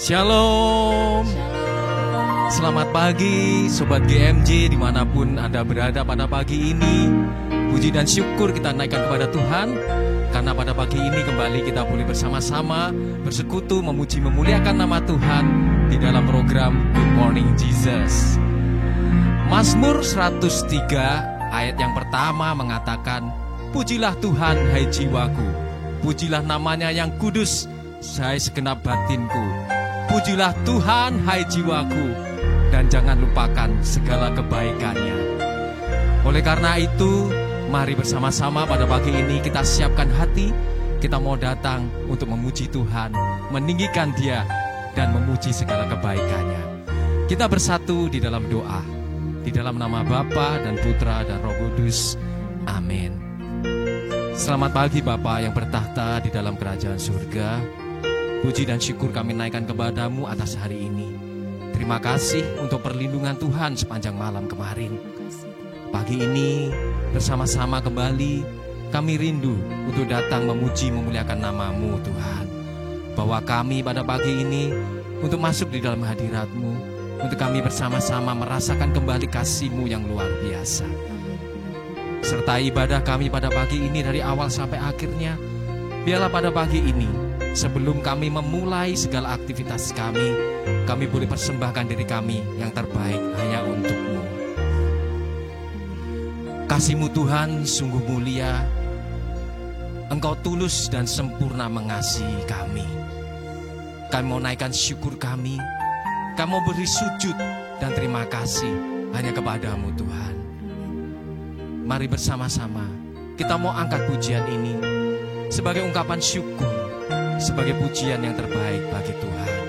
Shalom. Selamat pagi Sobat GMJ dimanapun Anda berada pada pagi ini. Puji dan syukur kita naikkan kepada Tuhan, karena pada pagi ini kembali kita boleh bersama-sama bersekutu memuji memuliakan nama Tuhan di dalam program Good Morning Jesus. Mazmur 103 ayat yang pertama mengatakan, pujilah Tuhan hai jiwaku, pujilah namanya yang kudus hai segenap batinku. Pujilah Tuhan hai jiwaku, dan jangan lupakan segala kebaikannya. Oleh karena itu, mari bersama-sama pada pagi ini kita siapkan hati. Kita mau datang untuk memuji Tuhan, meninggikan Dia, dan memuji segala kebaikannya. Kita bersatu di dalam doa, di dalam nama Bapa dan Putra dan Roh Kudus. Amin. Selamat pagi Bapa yang bertahta di dalam kerajaan surga. Puji dan syukur kami naikkan kepadamu atas hari ini. Terima kasih untuk perlindungan Tuhan sepanjang malam kemarin. Pagi ini bersama-sama kembali kami rindu untuk datang memuji memuliakan nama-Mu Tuhan. Bawa kami pada pagi ini untuk masuk di dalam hadirat-Mu, untuk kami bersama-sama merasakan kembali kasih-Mu yang luar biasa. Sertai ibadah kami pada pagi ini dari awal sampai akhirnya. Biarlah pada pagi ini, sebelum kami memulai segala aktivitas kami boleh persembahkan diri kami yang terbaik hanya untuk-Mu. Kasih-Mu Tuhan sungguh mulia. Engkau tulus dan sempurna mengasihi kami. Kami mau naikkan syukur kami. Kami mau beri sujud dan terima kasih hanya kepada-Mu Tuhan. Mari bersama-sama kita mau angkat pujian ini sebagai ungkapan syukur, sebagai pujian yang terbaik bagi Tuhan.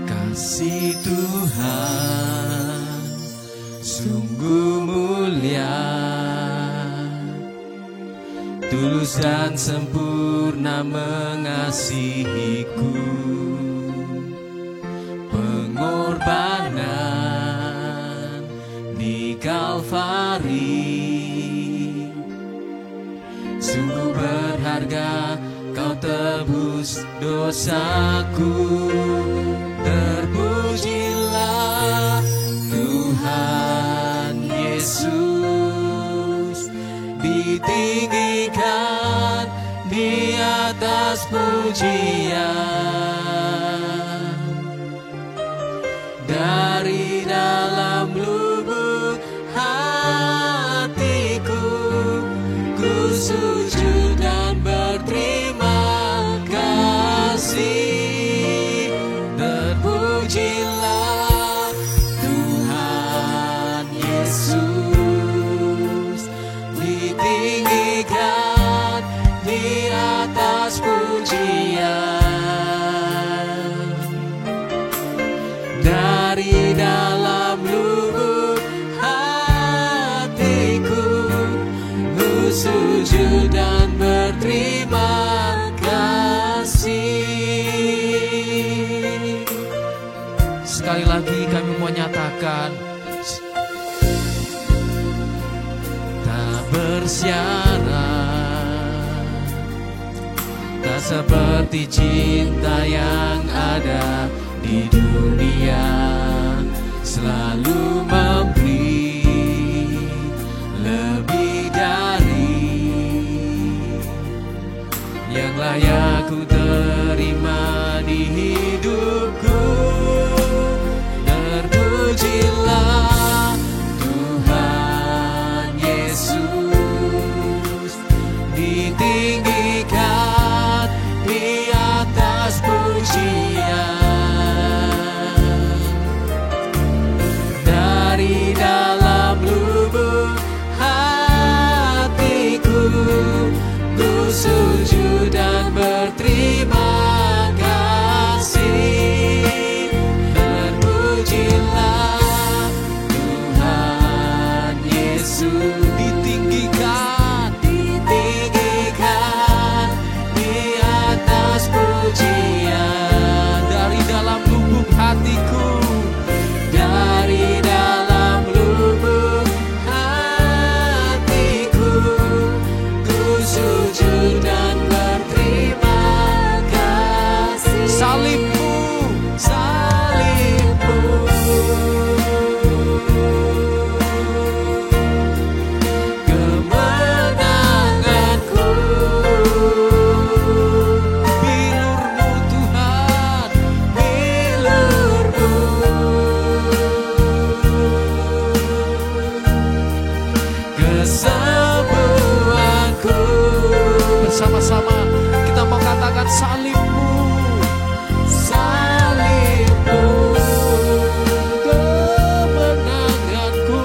Kasih Tuhan sungguh mulia, tulus dan sempurna mengasihiku. Pengorbanan di Kalvari sungguh berharga, Kau tebus dosaku. Terpujilah Tuhan Yesus, ditinggikan di atas pujian. Dari dalam lubuk hatiku, ku sujud dan berterima kasih. Terpujilah Tuhan Yesus, ditinggikan di atas pujian. Dari dalam lubuk hatiku, ku sujud dan berterima kasih. Sekali lagi kami mau nyatakan, tak bersyarat, tak seperti cinta yang ada di dunia, selalu memberi lebih dari yang layak ku terima di hidupku. Terpujilah Tuhan Yesus, ditinggikan di atas pujian. Dari dalam lubuk hatiku, ku sujud dan berterima melihat salib-Mu, salib-Mu, kemenanganku,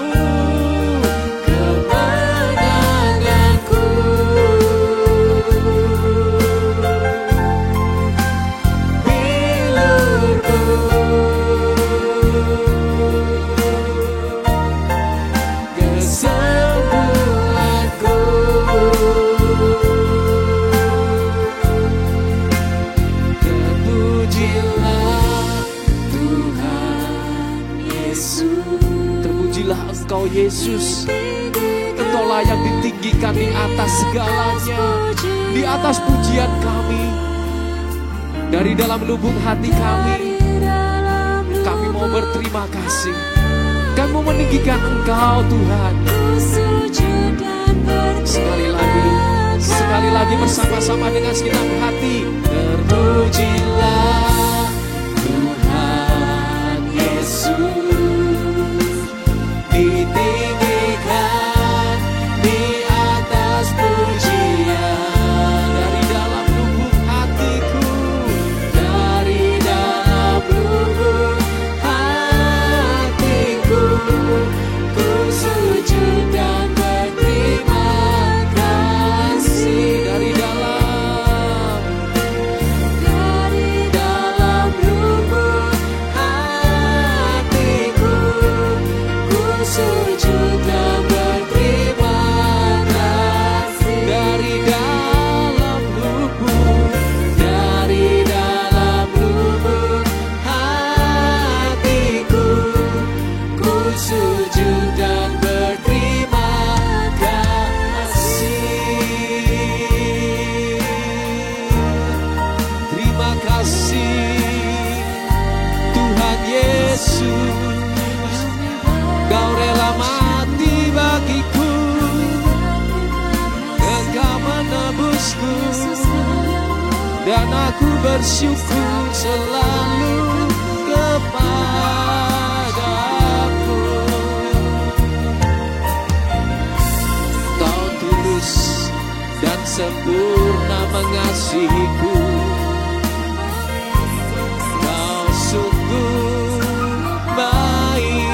kemenanganku. Bilurku, kesembuhanku. Terpujilah Tuhan Yesus. Terpujilah Engkau Yesus. Engkau layak ditinggikan di atas segalanya, di atas pujian kami. Dari dalam lubuk hati kami mau berterima kasih. Kami mau meninggikan Engkau Tuhan. Sekali lagi bersama-sama dengan segenap hati. Terpujilah Tuhan Yesus, ditinggikan di atas pujian. Dari dalam lubuk hatiku, dari dalam lubuk hatiku, ku sujud dan berterima kasih. Dari dalam lubuk hatiku, ku sujud dan berterima kasih. Dari dalam lubuk hatiku, ku sujud dan berterima kasih. Terima kasih Tuhan Yesus, Kau rela mati bagiku, Engkau menebusku, dan aku bersyukur selalu kepadamu. Kau tulus dan sempurna mengasihiku, Kau sungguh baik.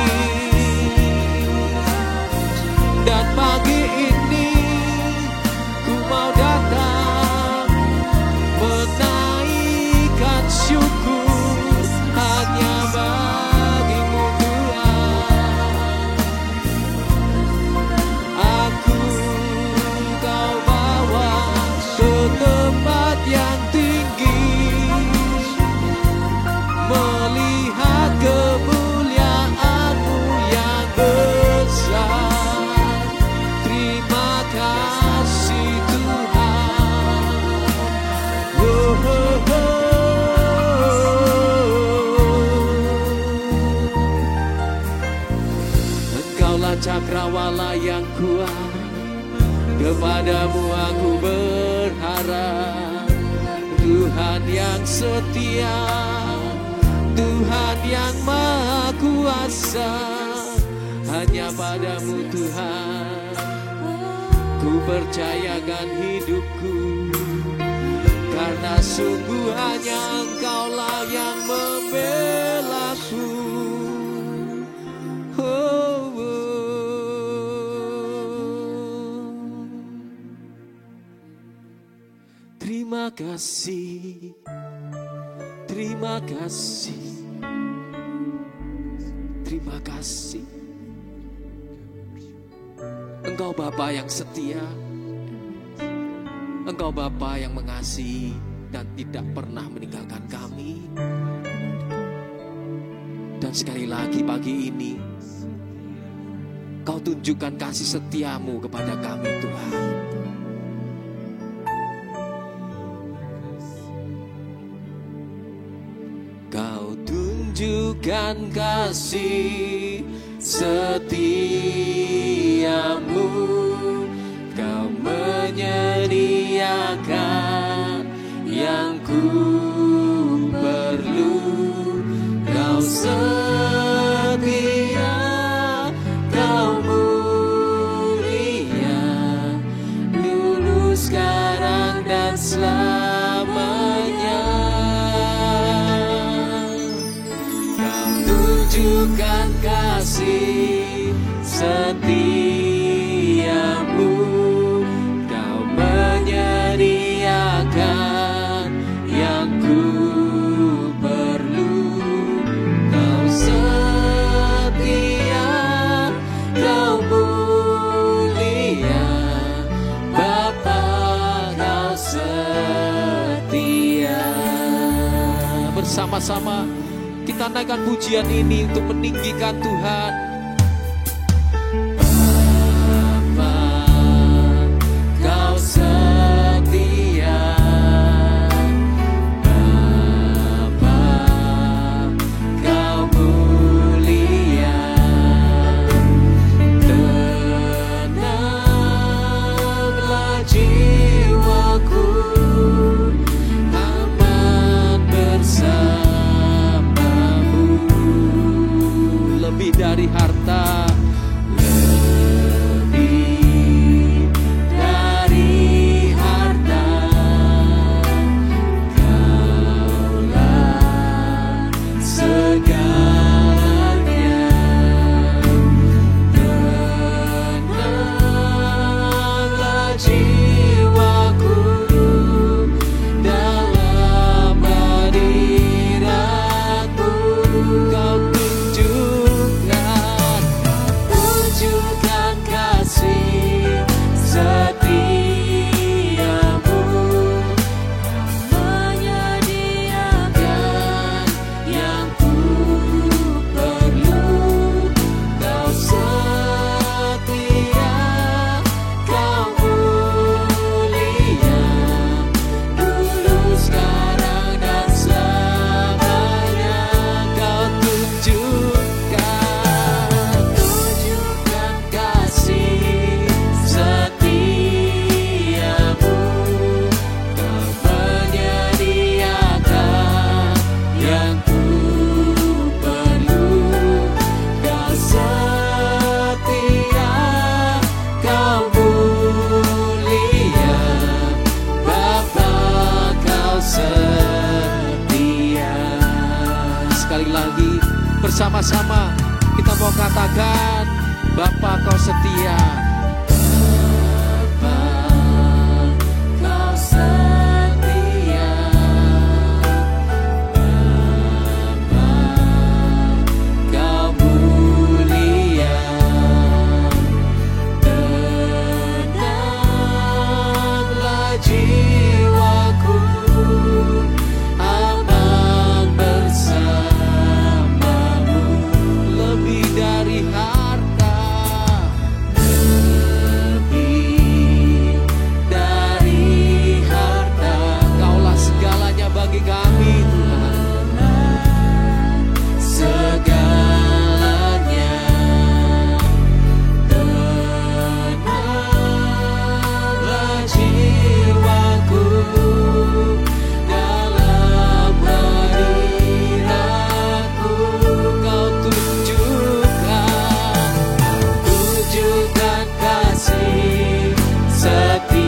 Dan pagi ini ku mau datang menaikkan syukur hanya bagi-Mu Tuhan. Aku Kau bawa ke tempat yang tinggi, melihat kemuliaan-Mu yang besar. Terima kasih Tuhan. Oh, oh, oh. Engkaulah cakrawala yang kuat, kepadamu aku berharap. Tuhan yang setia, Tuhan yang maha kuasa, hanya padamu Tuhan ku percayakan hidupku, karena sungguh hanya Engkaulah yang membelaku. Oh, oh. Terima kasih, terima kasih, terima kasih. Engkau Bapa yang setia, Engkau Bapa yang mengasihi dan tidak pernah meninggalkan kami. Dan sekali lagi pagi ini, Kau tunjukkan kasih setiamu kepada kami Tuhan. Kau tunjukkan kasih setiamu, Kau menyediakan yang ku perlu. Kau setia, Kau mulia, dulu, sekarang, dan selamanya. tunjukkan kasih setiamu. Kau menyediakan yang ku perlu. Kau setia, kau mulia, Bapa kau setia. Bersama-sama kita naikkan pujian ini untuk meninggikan Tuhan. Bapa, kau setia. Bapa, kau mulia. Tenanglah jiwaku, aman bersama. Lebih dari harta, lebih dari harta, Kaulah segalanya. Tenanglah jiwaku dalam hadirat-Mu. Kau tunjukkan kasih setiamu. Kau menyediakan yang ku perlu. Kau setia, kau mulia, dulu, sekarang, dan selamanya. Kau tunjukkan kasih setiamu. Kau menyediakan yang ku perlu. Kau setia, kau mulia, Bapa kau setia. Sekali lagi bersama-sama kita mau katakan, Bapa kau setia. Bapa kau setia. Bapa kau mulia. Tenanglah jiwaku, aman bersamamu. Lebih dari harta, lebih dari harta, Kaulah segalanya bagi kami, Tuhan. Segalanya. Tenanglah jiwaku dalam hadirat-Mu. Kau tunjukkan kasih setiamu.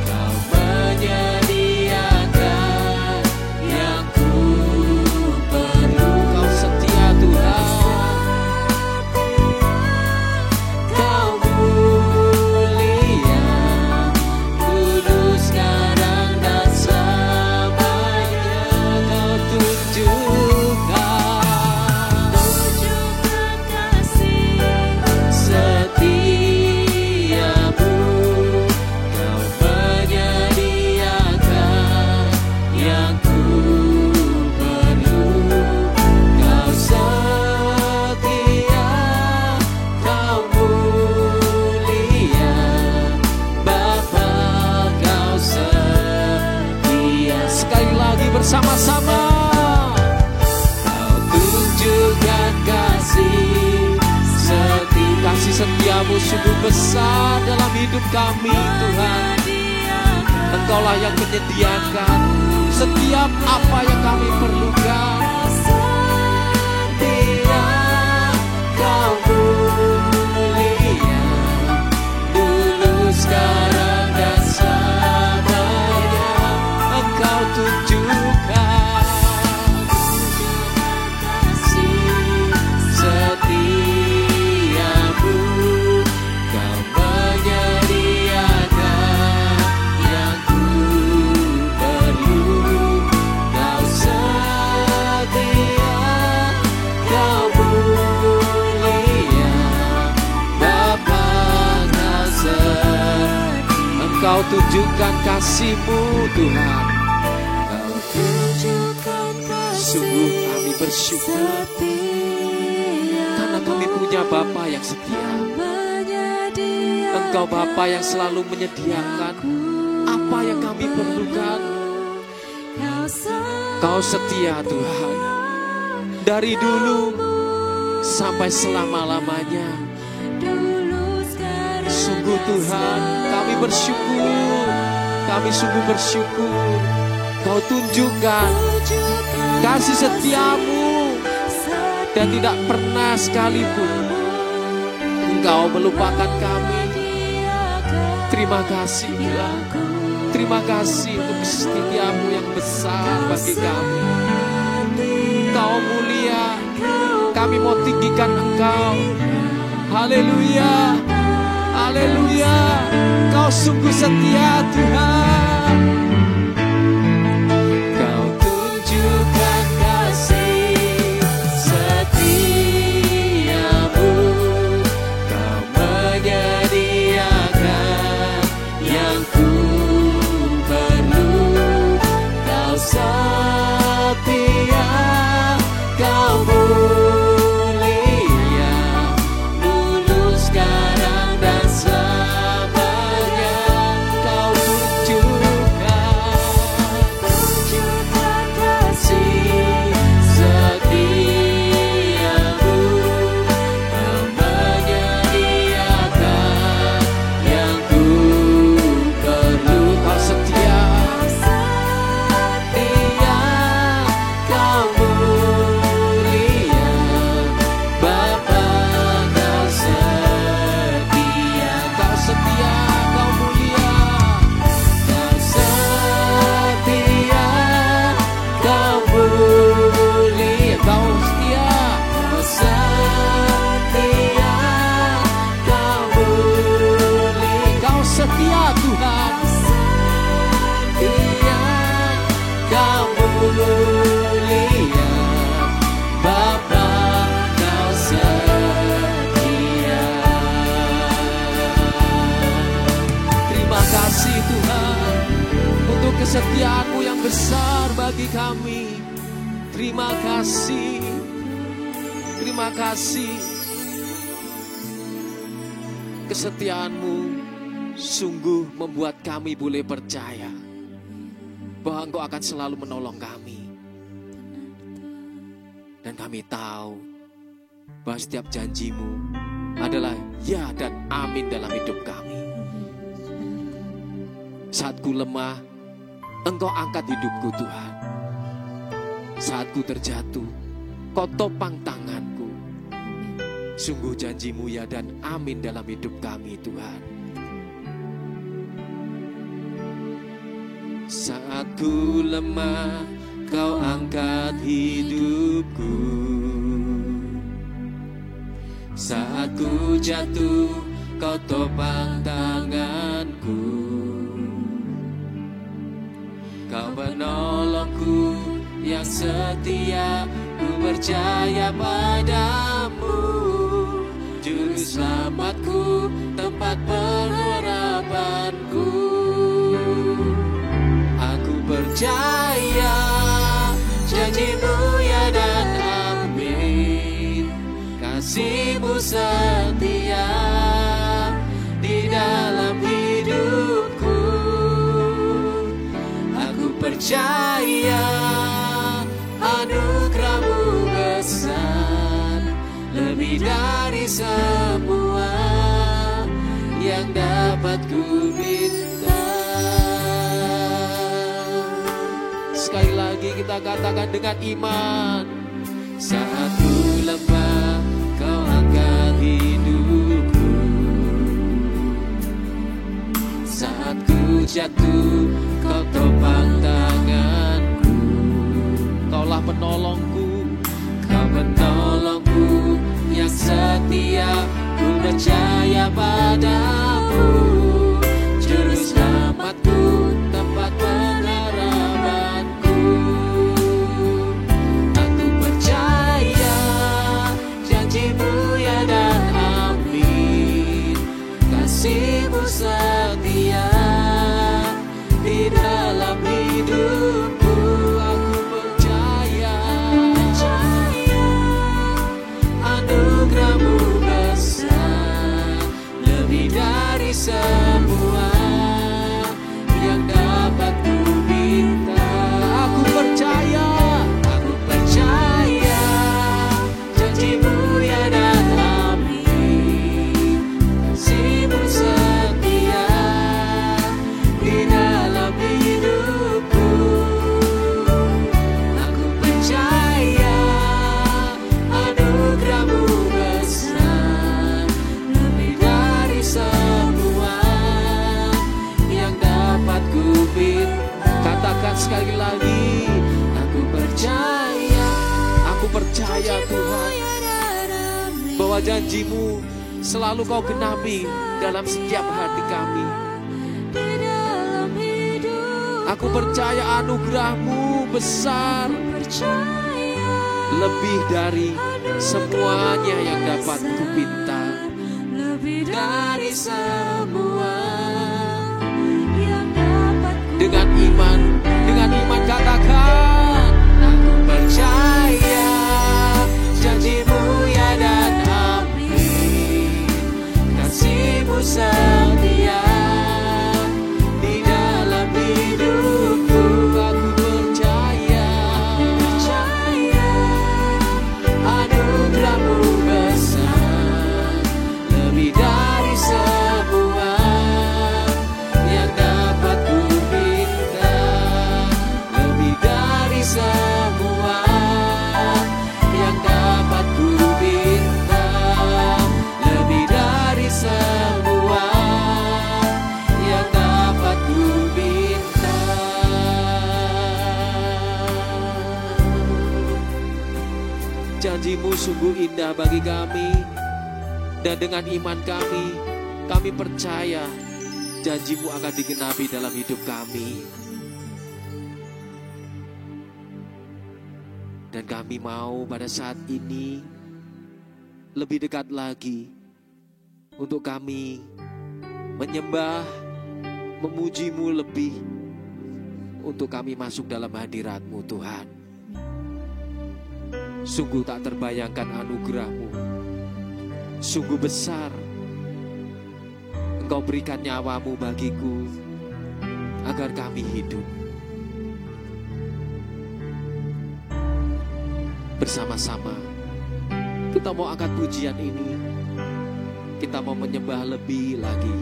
Kau menyediakan yang ku perlu. Kau setia, Tuhan. Kau mulia, dulu, sekarang, dan selamanya. Kau tunjukkan kasih setiamu. Kau menyediakan yang ku perlu. Kau setia, kau mulia, Bapa kau setia. Sekali lagi bersama-sama. Kau tunjukkan kasih setia. Kasih setiamu sungguh besar dalam hidup kami, Tuhan. Engkaulah yang menyediakan setiap apa yang kami perlukan. Setia, kau mulia, dulu, sekarang, dan selamanya. Engkau tunjukkan kasih-Mu Tuhan. Kau tunjukkan sungguh kami bersyukur karena kami punya Bapa yang setia. Engkau Bapa yang selalu menyediakan apa yang kami perlukan. Kau setia Tuhan, dari dulu sampai selama-lamanya. Sungguh Tuhan, kami bersyukur, kami sungguh bersyukur. Kau tunjukkan kasih setia-Mu dan tidak pernah sekalipun Engkau melupakan kami. Terima kasih Tuhan, terima kasih untuk kesetiaan-Mu yang besar bagi kami. Kau mulia, kami mau tinggikan Engkau. Haleluya, haleluya, Kau sungguh setia Tuhan. Kau tunjukkan kasih setia-Mu, Kau menyediakan yang ku perlu. Kau setia, Kau mulia, dulu sekarang dan selamanya. Kau tunjukkan kasih setia-Mu, Kau menyediakan yang ku perlu. Kau setia, Kau mulia, Bapa Kau setia. Kau setia, Kau mulia, Kau setia, Kau mulia, Kau setia, Kau setia, Kau mulia, Kau setia Tuhan. Setia, Kau mulia, Bapa Kau setia. Terima kasih Tuhan untuk kesetiaan-Mu yang besar bagi kami. Terima kasih, terima kasih. Kesetiaan-Mu sungguh membuat kami boleh percaya bahwa Engkau akan selalu menolong kami. Dan kami tahu bahwa setiap janji-Mu adalah ya dan amin dalam hidup kami. Saat ku lemah, Engkau angkat hidupku Tuhan. Saat ku terjatuh, Kau topang tanganku. Sungguh janji-Mu ya dan amin dalam hidup kami Tuhan. Saat ku lemah, Kau angkat hidupku. Saat ku jatuh, Kau topang tanganku. Kau penolongku yang setia, ku percaya padamu. Juru selamatku, tempat pengharapanku. Aku percaya janji-Mu ya dan amin. Kasih-Mu setia di dalam hidupku. Aku percaya anugerah-Mu besar, lebih dari semua yang dapat ku minta. Sekali lagi kita katakan dengan iman. Saat ku lemah, Kau angkat hidupku. Saat ku jatuh, Kau topang tanganku. Kaulah penolongku, Kau penolongku yang setia, ku percaya padamu. Juru selamatku, tempat pengharapanku. Aku percaya janji-Mu ya dan amin. Kasih-Mu setia di bahwa janji-Mu selalu Kau genapi dalam setiap hati kami. Aku percaya anugerah-Mu besar, lebih dari semuanya yang dapat kupinta. Dari semua yang dapat ku... Dengan iman katakan, aku percaya janji-Mu ya dan amin. Kasih-Mu setia di dalam hidupku. Aku percaya anugerah-Mu besar, lebih dari semua yang dapat ku minta, lebih dari semua yang dapat ku minta, lebih dari semua yang dapat ku minta. Janji-Mu sungguh indah bagi kami, dan dengan iman kami percaya janji-Mu akan digenapi dalam hidup kami. Dan kami mau pada saat ini lebih dekat lagi untuk kami menyembah, memuji-Mu lebih, untuk kami masuk dalam hadirat-Mu Tuhan. Sungguh tak terbayangkan anugerah-Mu, sungguh besar. Engkau berikan nyawa-Mu bagiku agar kami hidup. Bersama-sama kita mau angkat pujian ini, kita mau menyembah lebih lagi.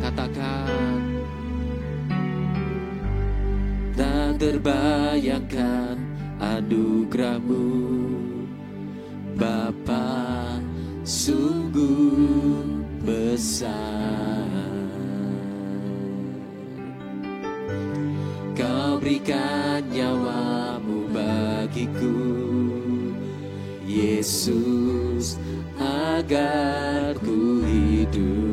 Katakan, tak terbayangkan anugerah-Mu Bapa, sungguh besar. Kau berikan nyawa-Mu bagiku, Yesus, agar ku hidup.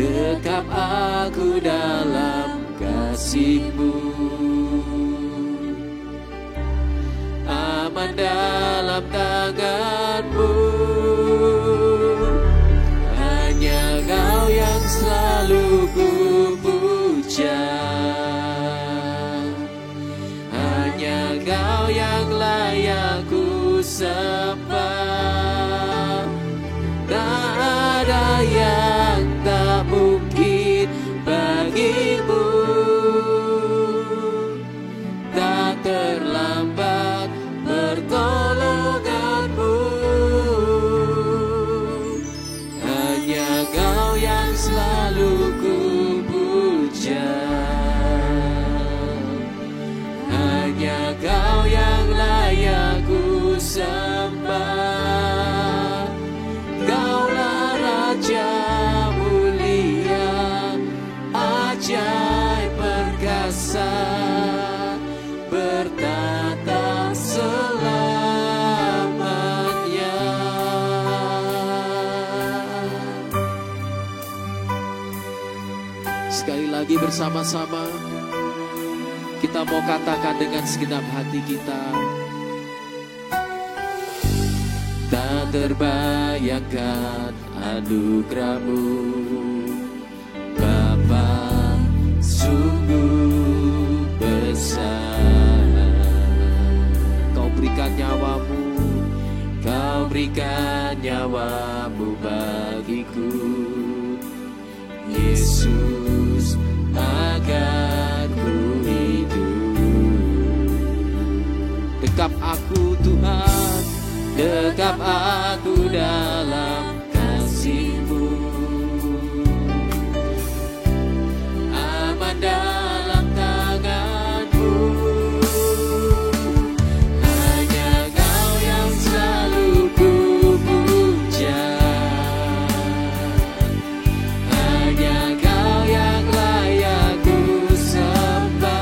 Dekap aku dalam kasih-Mu, aman dalam tangan-Mu. Hanya Kau yang selalu ku puja, hanya Kau yang layak ku sembah. Tak ada yang tak mungkin bagi-Mu, tak terlambat pertolongan-Mu. Hanya Kau yang selalu ku puja, hanya Kau yang layak ku sembah. Kaulah Raja mulia, ajaib perkasa, bertata selamanya. Sekali lagi bersama-sama kita mau katakan dengan segenap hati kita, tak terbayangkan anugerah-Mu Bapa, sungguh besar. Kau berikan nyawa-Mu, Kau berikan nyawa-Mu bagiku, Yesus, agar ku hidup. Dekap aku Tuhan, dekap aku dalam kasih-Mu, aman dalam tangan-Mu. Hanya Kau yang selalu ku puja, hanya Kau yang layak ku sembah.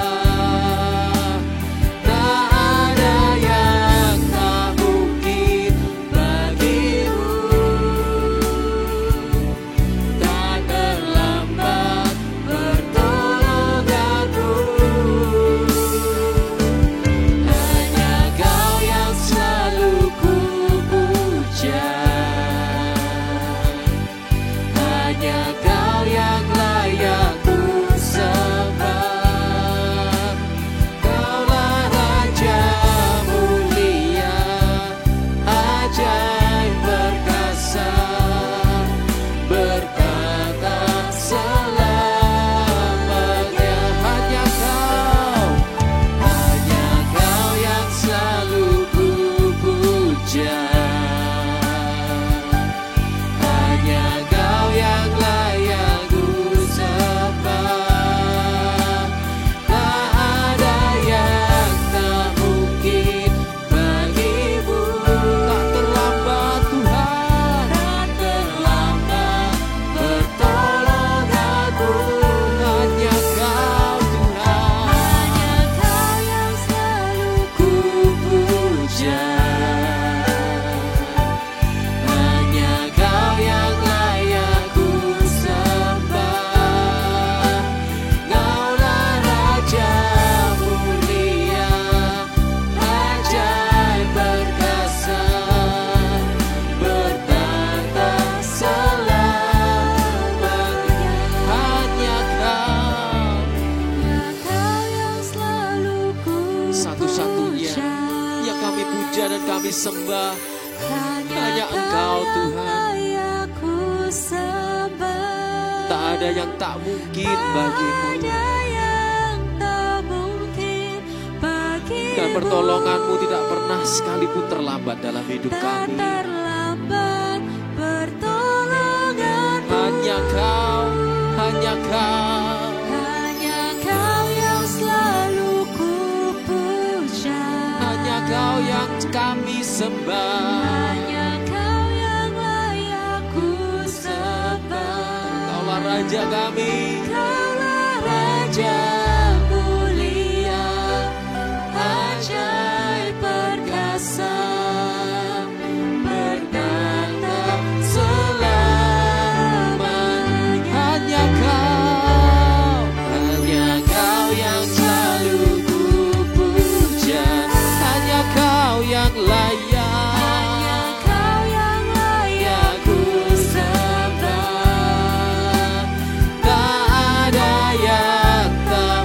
hanya Kau yang layak ku sembah. Kaulah Raja mulia, ajaib perkasa, berkata selamanya. Hanya Kau yang selalu ku puja. Hanya Kau yang layak ku sembah. Tak ada yang tak mungkin bagimu. Tak terlambat Tuhan, tak terlambat pertolonganmu. Hanya Kau Tuhan, hanya Kau yang selalu ku puja. Hanya Kau yang layak ku sembah. Kaulah Raja mulia, ajaib perkasa, bertata selamanya. Hanya Kau yang selalu ku satu-satunya yang kami puja dan kami sembah. Hanya Engkau Tuhan. Tak ada yang tak mungkin bagimu. Dan pertolonganmu tidak pernah sekalipun terlambat dalam hidup kami. Hanya Kau, hanya Kau. Hanya Kau yang selalu ku puja. Hanya Kau yang kami sembah. Hanya Kau yang layak ku sembah. Kaulah Raja kami. Kaulah Raja mulia, ajaib perkasa, bertata selamanya. Hanya Kau yang selalu ku puja. Hanya Kau yang layak. Hanya Kau yang layak ku sembah. Tak ada yang tak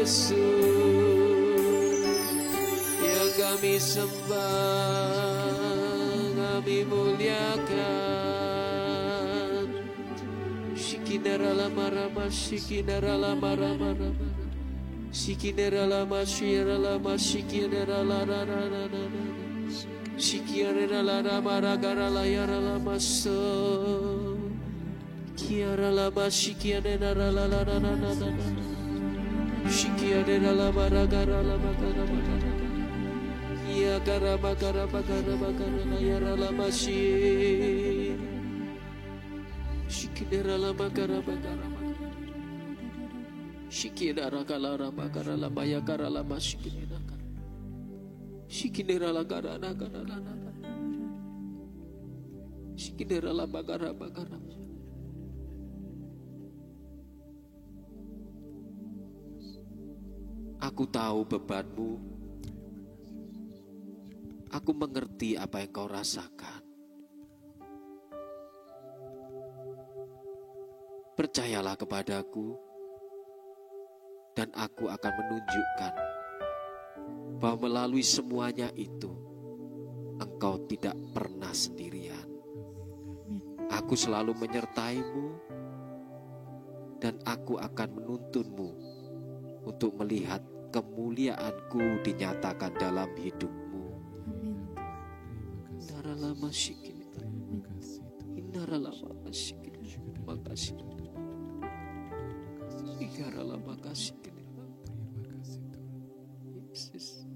Yesus yang kami sembah, kami muliakan. Shikinara lama rama, shikinara lama rama rama, shikinara lama shira lama, shikinara lama rama, shikinara lama ragara layara lama so, kiara lama shikinara lama, shikinara lama ragara lama rama. Ya karama karama karama karama ya lama shi shikidera lama karama karama shikidera karama karama ya karama shikidera shikidera karana karana shikidera lama karama karama. Aku tahu bebanmu. Aku mengerti apa yang kau rasakan. Percayalah kepadaku, dan aku akan menunjukkan bahwa melalui semuanya itu, engkau tidak pernah sendirian. Aku selalu menyertaimu, dan aku akan menuntunmu untuk melihat kemuliaanku dinyatakan dalam hidupmu. Lama sikin, indara lama sikin, makasih, igara lama kasih, Yesus,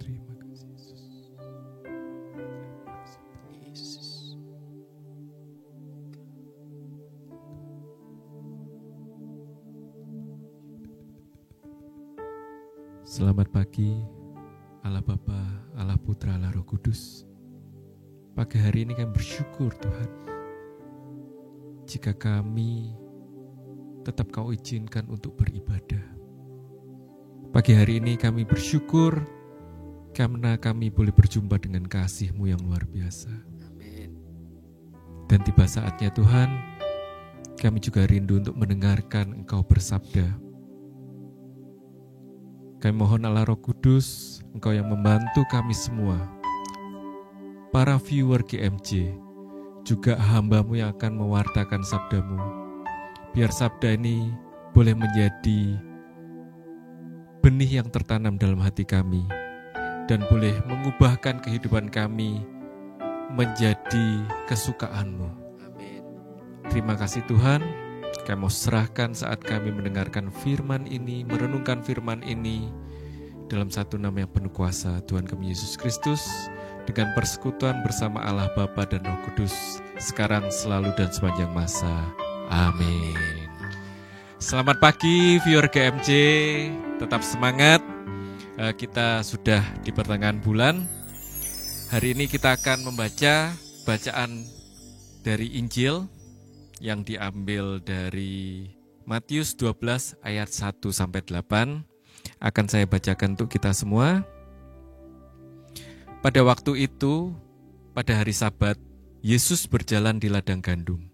terima kasih Yesus. Yesus. Selamat pagi, Allah Bapa, Allah Putra, Allah Roh Kudus. Pagi hari ini kami bersyukur Tuhan, jika kami tetap Kau izinkan untuk beribadah. Pagi hari ini kami bersyukur karena kami boleh berjumpa dengan kasih-Mu yang luar biasa. Amin. Dan tiba saatnya Tuhan, kami juga rindu untuk mendengarkan Engkau bersabda. Kami mohon Allah Roh Kudus, Engkau yang membantu kami semua, para viewer GMJ, juga hamba-Mu yang akan mewartakan sabda-Mu. Biar sabda ini boleh menjadi benih yang tertanam dalam hati kami, dan boleh mengubahkan kehidupan kami menjadi kesukaan-Mu. Amin. Terima kasih Tuhan, kami mau serahkan saat kami mendengarkan firman ini, merenungkan firman ini, dalam satu nama yang penuh kuasa, Tuhan kami Yesus Kristus, dengan persekutuan bersama Allah Bapa dan Roh Kudus, sekarang, selalu, dan sepanjang masa. Amin. Selamat pagi viewer GMJ, tetap semangat. Kita sudah di pertengahan bulan. Hari ini kita akan membaca bacaan dari Injil yang diambil dari Matius 12 ayat 1-8. Akan saya bacakan untuk kita semua. Pada waktu itu, pada hari Sabat, Yesus berjalan di ladang gandum.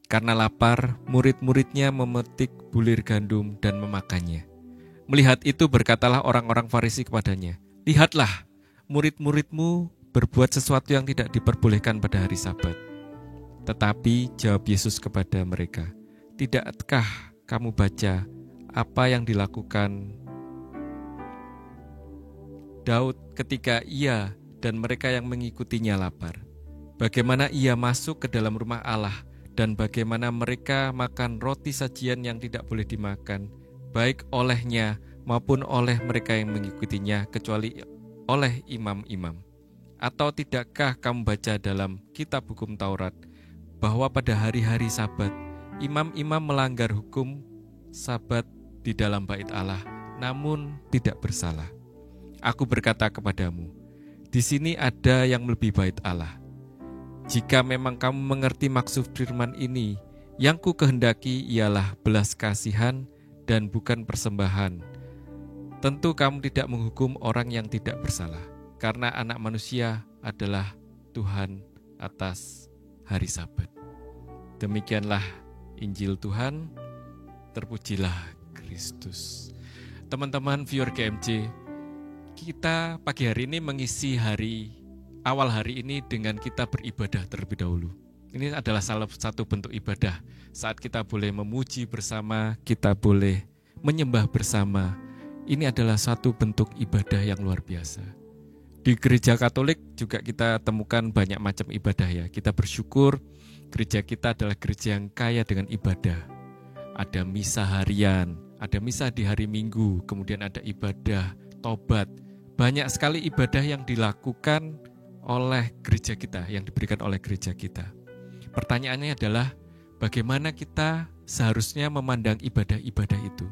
Karena lapar, murid-muridnya memetik bulir gandum dan memakannya. Melihat itu berkatalah orang-orang Farisi kepadanya, "Lihatlah, murid-muridmu berbuat sesuatu yang tidak diperbolehkan pada hari Sabat." Tetapi jawab Yesus kepada mereka, "Tidakkah kamu baca apa yang dilakukan Daud ketika ia dan mereka yang mengikutinya lapar? Bagaimana ia masuk ke dalam rumah Allah dan bagaimana mereka makan roti sajian yang tidak boleh dimakan, baik olehnya maupun oleh mereka yang mengikutinya, kecuali oleh imam-imam. Atau tidakkah kamu baca dalam kitab hukum Taurat bahwa pada hari-hari Sabat imam-imam melanggar hukum Sabat di dalam bait Allah, namun tidak bersalah? Aku berkata kepadamu, di sini ada yang lebih bait Allah. Jika memang kamu mengerti maksud firman ini, yang ku kehendaki ialah belas kasihan dan bukan persembahan, tentu kamu tidak menghukum orang yang tidak bersalah, karena Anak Manusia adalah Tuhan atas hari Sabat. Demikianlah Injil Tuhan, terpujilah Kristus. Teman-teman viewer GMJ, kita pagi hari ini mengisi awal hari ini dengan kita beribadah terlebih dahulu. Ini adalah salah satu bentuk ibadah. Saat kita boleh memuji bersama, kita boleh menyembah bersama. Ini adalah satu bentuk ibadah yang luar biasa. Di gereja Katolik juga kita temukan banyak macam ibadah ya. Kita bersyukur gereja kita adalah gereja yang kaya dengan ibadah. Ada misa harian, ada misa di hari Minggu, kemudian ada ibadah tobat. Banyak sekali ibadah yang dilakukan oleh gereja kita, yang diberikan oleh gereja kita. Pertanyaannya adalah bagaimana kita seharusnya memandang ibadah-ibadah itu.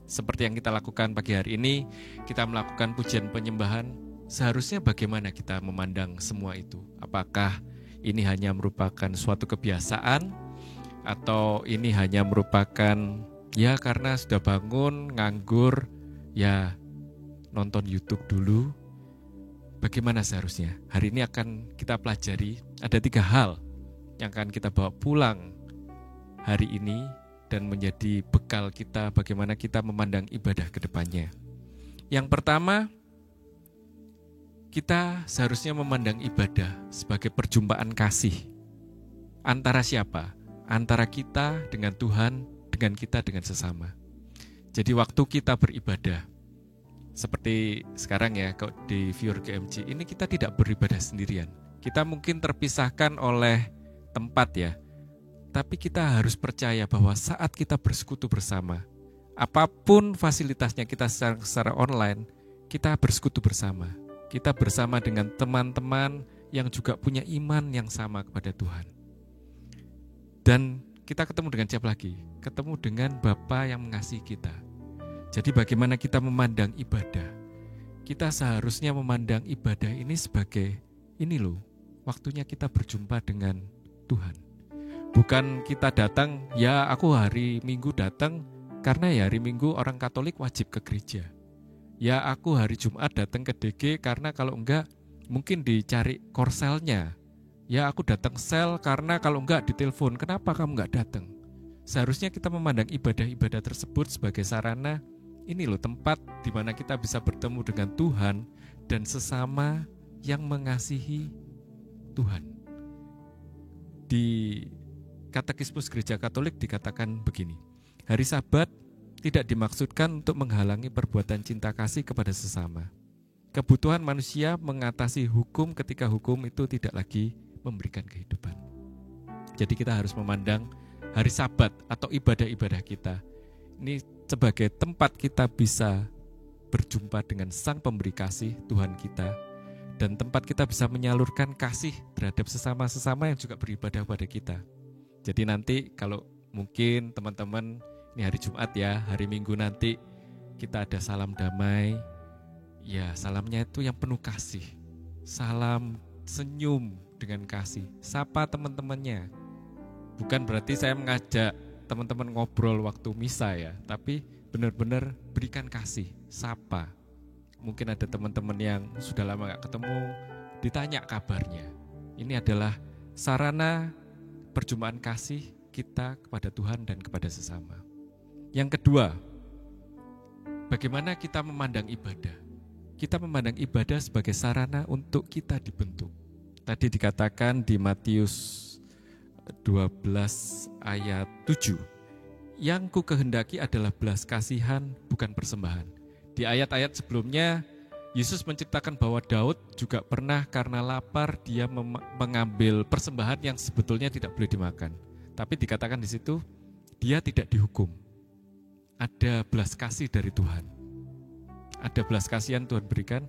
Seperti yang kita lakukan pagi hari ini, kita melakukan pujian penyembahan, seharusnya bagaimana kita memandang semua itu? Apakah ini hanya merupakan suatu kebiasaan, atau ini hanya merupakan ya karena sudah bangun, nganggur, ya nonton YouTube dulu? Bagaimana seharusnya? Hari ini akan kita pelajari, ada 3 hal yang akan kita bawa pulang hari ini dan menjadi bekal kita bagaimana kita memandang ibadah ke depannya. Yang pertama, kita seharusnya memandang ibadah sebagai perjumpaan kasih. Antara siapa? Antara kita dengan Tuhan, dengan kita dengan sesama. Jadi waktu kita beribadah, seperti sekarang ya, kalau di viewer GMJ, ini kita tidak beribadah sendirian. Kita mungkin terpisahkan oleh tempat ya, tapi kita harus percaya bahwa saat kita bersekutu bersama, apapun fasilitasnya kita secara online, kita bersekutu bersama. Kita bersama dengan teman-teman yang juga punya iman yang sama kepada Tuhan. Dan kita ketemu dengan siapa lagi? Ketemu dengan Bapa yang mengasihi kita. Jadi bagaimana kita memandang ibadah? Kita seharusnya memandang ibadah ini sebagai, ini loh, waktunya kita berjumpa dengan Tuhan. Bukan kita datang, ya aku hari Minggu datang karena ya hari Minggu orang Katolik wajib ke gereja. Ya aku hari Jumat datang ke DG karena kalau enggak mungkin dicari korselnya. Ya aku datang sel karena kalau enggak ditelepon, kenapa kamu enggak datang? Seharusnya kita memandang ibadah-ibadah tersebut sebagai sarana, ini loh tempat di mana kita bisa bertemu dengan Tuhan dan sesama yang mengasihi Tuhan. Di Katekismus Gereja Katolik dikatakan begini, hari Sabat tidak dimaksudkan untuk menghalangi perbuatan cinta kasih kepada sesama. Kebutuhan manusia mengatasi hukum ketika hukum itu tidak lagi memberikan kehidupan. Jadi kita harus memandang hari Sabat atau ibadah-ibadah kita ini sebagai tempat kita bisa berjumpa dengan Sang Pemberi Kasih, Tuhan kita, dan tempat kita bisa menyalurkan kasih terhadap sesama-sesama yang juga beribadah kepada kita. Jadi nanti kalau mungkin teman-teman, ini hari Jumat ya, hari Minggu nanti kita ada salam damai. Ya salamnya itu yang penuh kasih. Salam senyum dengan kasih. Sapa teman-temannya. Bukan berarti saya mengajak teman-teman ngobrol waktu misa ya, tapi benar-benar berikan kasih, sapa. Mungkin ada teman-teman yang sudah lama gak ketemu, ditanya kabarnya. Ini adalah sarana perjumpaan kasih kita kepada Tuhan dan kepada sesama. Yang kedua, bagaimana kita memandang ibadah? Kita memandang ibadah sebagai sarana untuk kita dibentuk. Tadi dikatakan di Matius 12 ayat 7, yang ku kehendaki adalah belas kasihan, bukan persembahan. Di ayat-ayat sebelumnya, Yesus menceritakan bahwa Daud juga pernah karena lapar dia mengambil persembahan yang sebetulnya tidak boleh dimakan. Tapi dikatakan di situ, dia tidak dihukum. Ada belas kasih dari Tuhan. Ada belas kasihan Tuhan berikan.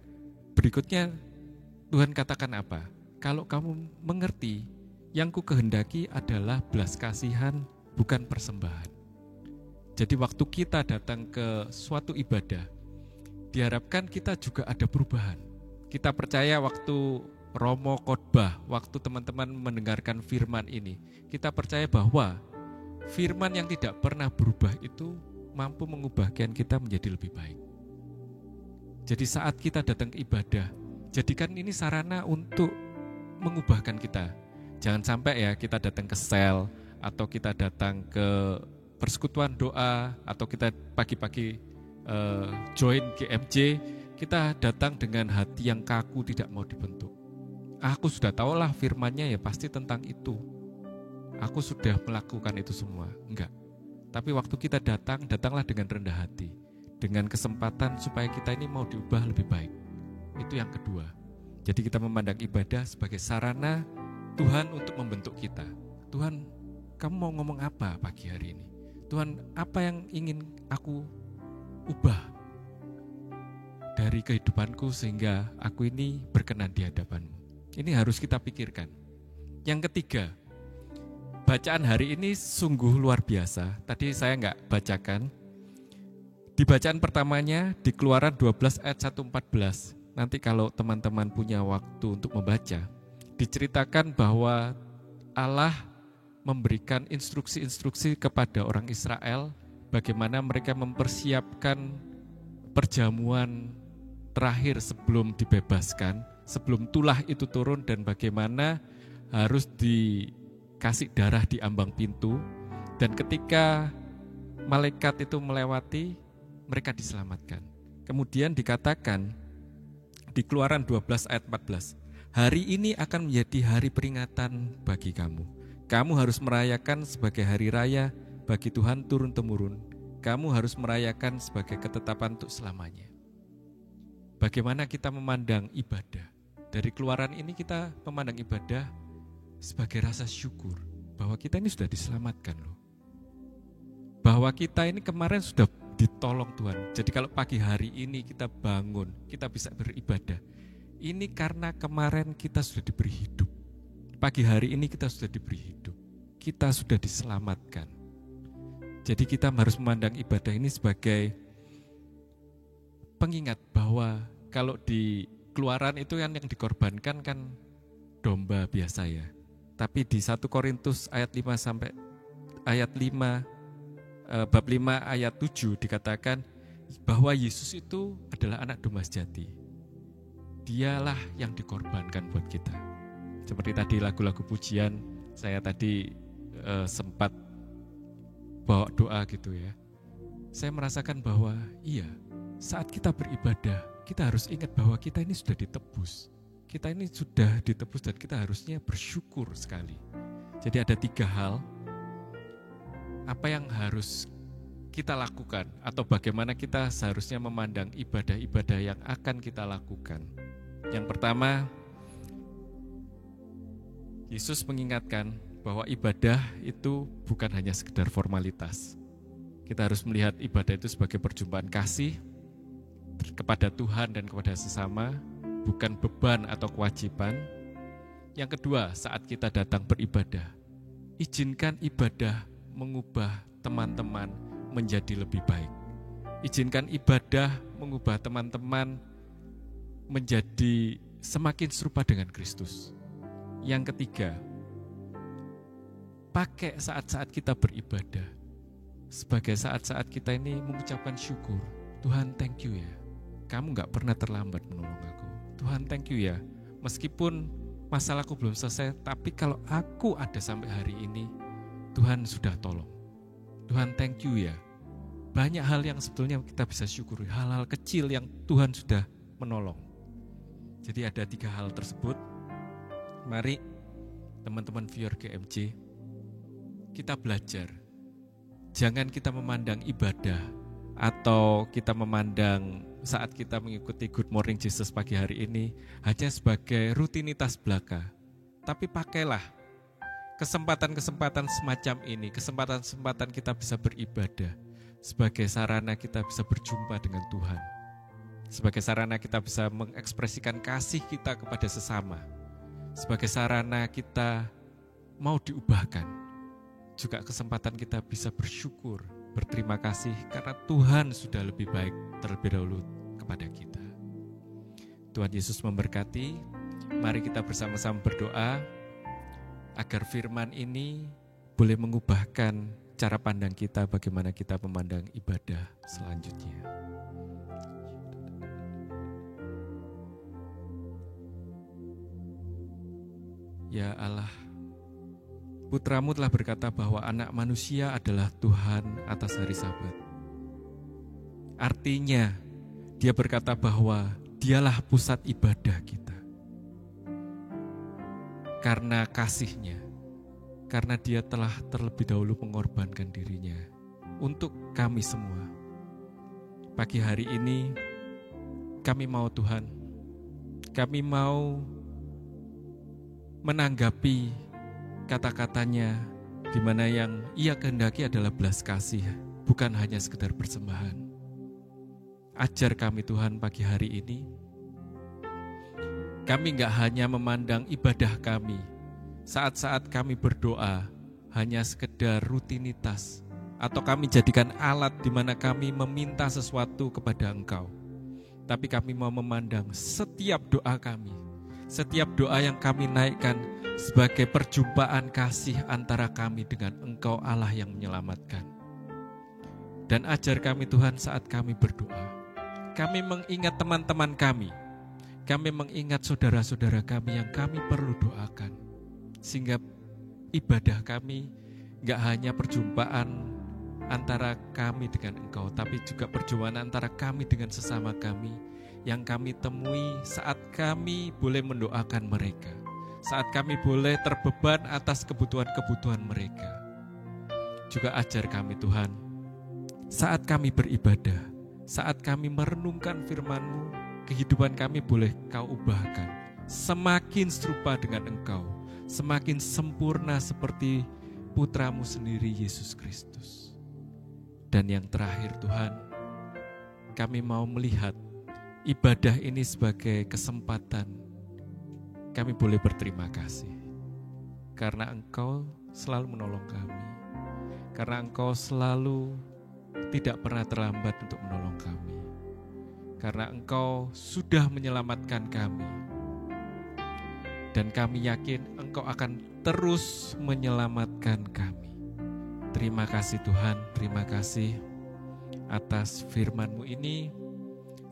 Berikutnya Tuhan katakan apa? Kalau kamu mengerti, yang ku kehendaki adalah belas kasihan, bukan persembahan. Jadi waktu kita datang ke suatu ibadah, diharapkan kita juga ada perubahan. Kita percaya waktu Romo khotbah, waktu teman-teman mendengarkan firman ini, kita percaya bahwa firman yang tidak pernah berubah itu mampu mengubah kita menjadi lebih baik. Jadi saat kita datang ke ibadah, jadikan ini sarana untuk mengubahkan kita. Jangan sampai ya kita datang ke sel, atau kita datang ke persekutuan doa, atau kita pagi-pagi join GMJ, kita datang dengan hati yang kaku, tidak mau dibentuk. Aku sudah tahulah firman-Nya ya pasti tentang itu. Aku sudah melakukan itu semua. Enggak. Tapi waktu kita datang, datanglah dengan rendah hati, dengan kesempatan supaya kita ini mau diubah lebih baik. Itu yang kedua. Jadi kita memandang ibadah sebagai sarana Tuhan untuk membentuk kita. Tuhan, kamu mau ngomong apa pagi hari ini? Tuhan, apa yang ingin aku ubah dari kehidupanku sehingga aku ini berkenan di hadapan-Mu? Ini harus kita pikirkan. Yang ketiga, bacaan hari ini sungguh luar biasa. Tadi saya nggak bacakan. Di bacaan pertamanya di Keluaran 12 ayat 1-14. Nanti kalau teman-teman punya waktu untuk membaca, diceritakan bahwa Allah memberikan instruksi-instruksi kepada orang Israel bagaimana mereka mempersiapkan perjamuan terakhir sebelum dibebaskan, sebelum tulah itu turun, dan bagaimana harus dikasih darah di ambang pintu, dan ketika malaikat itu melewati, mereka diselamatkan. Kemudian dikatakan di Keluaran 12 ayat 14, hari ini akan menjadi hari peringatan bagi kamu. Kamu harus merayakan sebagai hari raya bagi Tuhan turun-temurun. Kamu harus merayakan sebagai ketetapan untuk selamanya. Bagaimana kita memandang ibadah? Dari Keluaran ini kita memandang ibadah sebagai rasa syukur bahwa kita ini sudah diselamatkan loh. Bahwa kita ini kemarin sudah ditolong Tuhan. Jadi kalau pagi hari ini kita bangun, kita bisa beribadah. Ini karena kemarin kita sudah diberi hidup. Pagi hari ini kita sudah diberi hidup. Kita sudah diselamatkan. Jadi kita harus memandang ibadah ini sebagai pengingat bahwa kalau di Keluaran itu kan yang dikorbankan kan domba biasa ya. Tapi di 1 Korintus ayat 5 sampai ayat 5 bab 5 ayat 7 dikatakan bahwa Yesus itu adalah anak domba sejati. Dialah yang dikorbankan buat kita. Seperti tadi lagu-lagu pujian, saya tadi sempat bawa doa gitu ya. Saya merasakan bahwa iya, saat kita beribadah, kita harus ingat bahwa kita ini sudah ditebus. Kita ini sudah ditebus dan kita harusnya bersyukur sekali. Jadi ada 3 hal apa yang harus kita lakukan atau bagaimana kita seharusnya memandang ibadah-ibadah yang akan kita lakukan. Yang pertama, Yesus mengingatkan bahwa ibadah itu bukan hanya sekedar formalitas. Kita harus melihat ibadah itu sebagai perjumpaan kasih kepada Tuhan dan kepada sesama, bukan beban atau kewajiban. Yang kedua, saat kita datang beribadah, izinkan ibadah mengubah teman-teman menjadi lebih baik. Izinkan ibadah mengubah teman-teman menjadi semakin serupa dengan Kristus. Yang ketiga, pakai saat-saat kita beribadah sebagai saat-saat kita ini mengucapkan syukur. Tuhan, thank you ya, kamu gak pernah terlambat menolong aku. Tuhan, thank you ya, meskipun masalahku belum selesai, tapi kalau aku ada sampai hari ini, Tuhan sudah tolong. Tuhan, thank you ya. Banyak hal yang sebetulnya kita bisa syukuri, hal-hal kecil yang Tuhan sudah menolong. Jadi ada 3 hal tersebut. Mari teman-teman viewer GMJ, kita belajar. Jangan kita memandang ibadah atau kita memandang saat kita mengikuti Good Morning Jesus pagi hari ini hanya sebagai rutinitas belaka. Tapi pakailah kesempatan-kesempatan semacam ini, kesempatan-kesempatan kita bisa beribadah sebagai sarana kita bisa berjumpa dengan Tuhan. Sebagai sarana kita bisa mengekspresikan kasih kita kepada sesama. Sebagai sarana kita mau diubahkan. Juga kesempatan kita bisa bersyukur, berterima kasih karena Tuhan sudah lebih baik terlebih dahulu kepada kita. Tuhan Yesus memberkati. Mari kita bersama-sama berdoa agar firman ini boleh mengubahkan cara pandang kita bagaimana kita memandang ibadah selanjutnya. Ya Allah, Putramu telah berkata bahwa anak manusia adalah Tuhan atas hari Sabat. Artinya, dia berkata bahwa dialah pusat ibadah kita. Karena kasih-Nya, karena dia telah terlebih dahulu mengorbankan dirinya untuk kami semua. Pagi hari ini, kami mau Tuhan, kami mau menanggapi kata-katanya, di mana yang Ia kehendaki adalah belas kasih, bukan hanya sekedar persembahan. Ajar kami Tuhan pagi hari ini, kami gak hanya memandang ibadah kami, saat-saat kami berdoa, hanya sekedar rutinitas, atau kami jadikan alat di mana kami meminta sesuatu kepada Engkau. Tapi kami mau memandang setiap doa kami, setiap doa yang kami naikkan sebagai perjumpaan kasih antara kami dengan Engkau Allah yang menyelamatkan. Dan ajar kami Tuhan saat kami berdoa, kami mengingat teman-teman kami mengingat saudara-saudara kami yang kami perlu doakan. Sehingga ibadah kami gak hanya perjumpaan antara kami dengan Engkau, tapi juga perjumpaan antara kami dengan sesama kami yang kami temui saat kami boleh mendoakan mereka, saat kami boleh terbeban atas kebutuhan-kebutuhan mereka. Juga ajar kami Tuhan, saat kami beribadah, saat kami merenungkan firman-Mu, kehidupan kami boleh Kau ubahkan, semakin serupa dengan Engkau, semakin sempurna seperti Putra-Mu sendiri Yesus Kristus. Dan yang terakhir Tuhan, kami mau melihat ibadah ini sebagai kesempatan kami boleh berterima kasih. Karena Engkau selalu menolong kami. Karena Engkau selalu tidak pernah terlambat untuk menolong kami. Karena Engkau sudah menyelamatkan kami. Dan kami yakin Engkau akan terus menyelamatkan kami. Terima kasih Tuhan, terima kasih atas firman-Mu ini.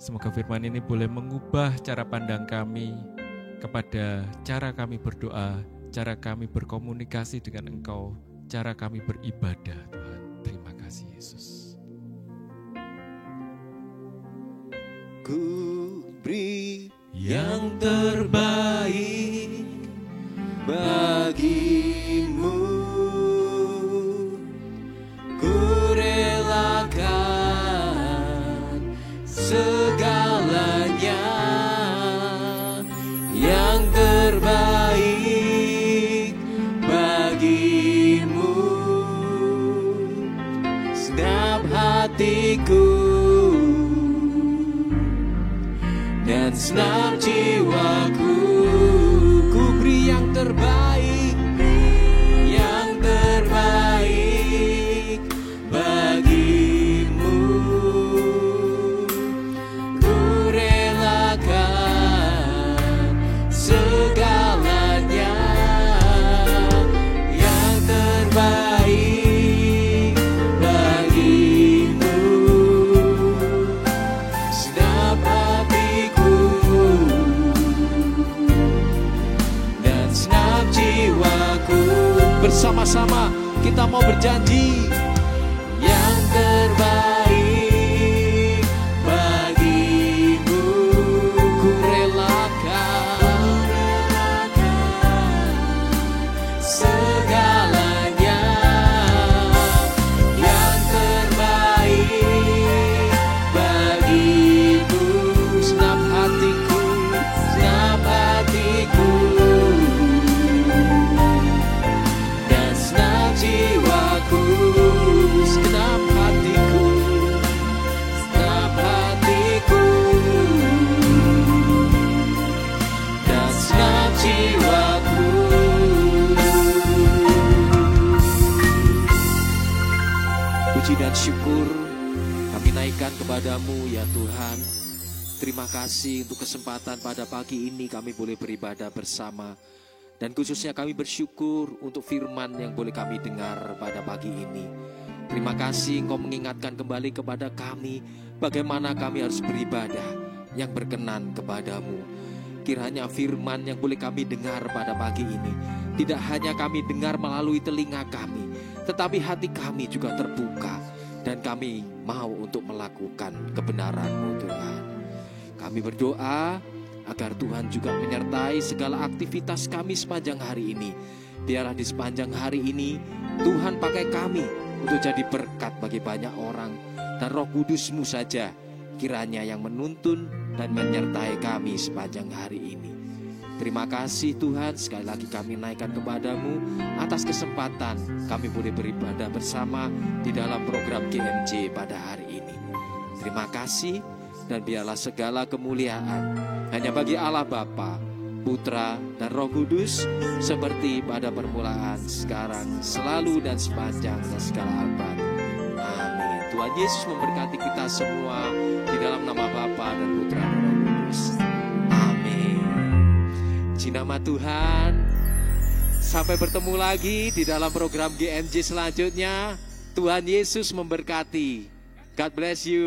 Semoga firman ini boleh mengubah cara pandang kami kepada cara kami berdoa, cara kami berkomunikasi dengan Engkau, cara kami beribadah Tuhan. Terima kasih Yesus. Ku beri yang terbaik bagimu, ku relakan segalanya, yang terbaik bagimu, segenap hatiku dan segenap jiwaku. Ku beri yang terbaik, yang terbaik bagimu, ku relakan segalanya, yang terbaik bagimu, segenap hatiku dan segenap jiwaku. Bersama-sama kita mau berjanji, yang terbaik bagimu, ku relakan segalanya, yang terbaik bagimu, segenap hatiku, segenap hatiku dan segenap jiwaku, segenap hatiku, segenap hatiku dan segenap jiwaku. Puji dan syukur kami naikkan kepadamu ya Tuhan. Terima kasih untuk kesempatan pada pagi ini kami boleh beribadah bersama. Dan khususnya kami bersyukur untuk firman yang boleh kami dengar pada pagi ini. Terima kasih Engkau mengingatkan kembali kepada kami bagaimana kami harus beribadah yang berkenan kepadamu. kiranya firman yang boleh kami dengar pada pagi ini tidak hanya kami dengar melalui telinga kami, tetapi hati kami juga terbuka dan kami mau untuk melakukan kebenaran-Mu Tuhan. Kami berdoa agar Tuhan juga menyertai segala aktivitas kami sepanjang hari ini. Biarlah di sepanjang hari ini Tuhan pakai kami untuk jadi berkat bagi banyak orang, dan Roh Kudus-Mu saja kiranya yang menuntun dan menyertai kami sepanjang hari ini. Terima kasih Tuhan, sekali lagi kami naikkan kepada-Mu atas kesempatan kami boleh beribadah bersama di dalam program GMJ pada hari ini. Terima kasih, dan biarlah segala kemuliaan hanya bagi Allah Bapa, Putra, dan Roh Kudus, seperti pada permulaan, sekarang, selalu, dan sepanjang segala abad. Amin. Tuhan Yesus memberkati kita semua di dalam nama Bapa dan Putra dan Roh Kudus. Amin. Puji nama Tuhan. Sampai bertemu lagi di dalam program GMJ selanjutnya. Tuhan Yesus memberkati. God bless you.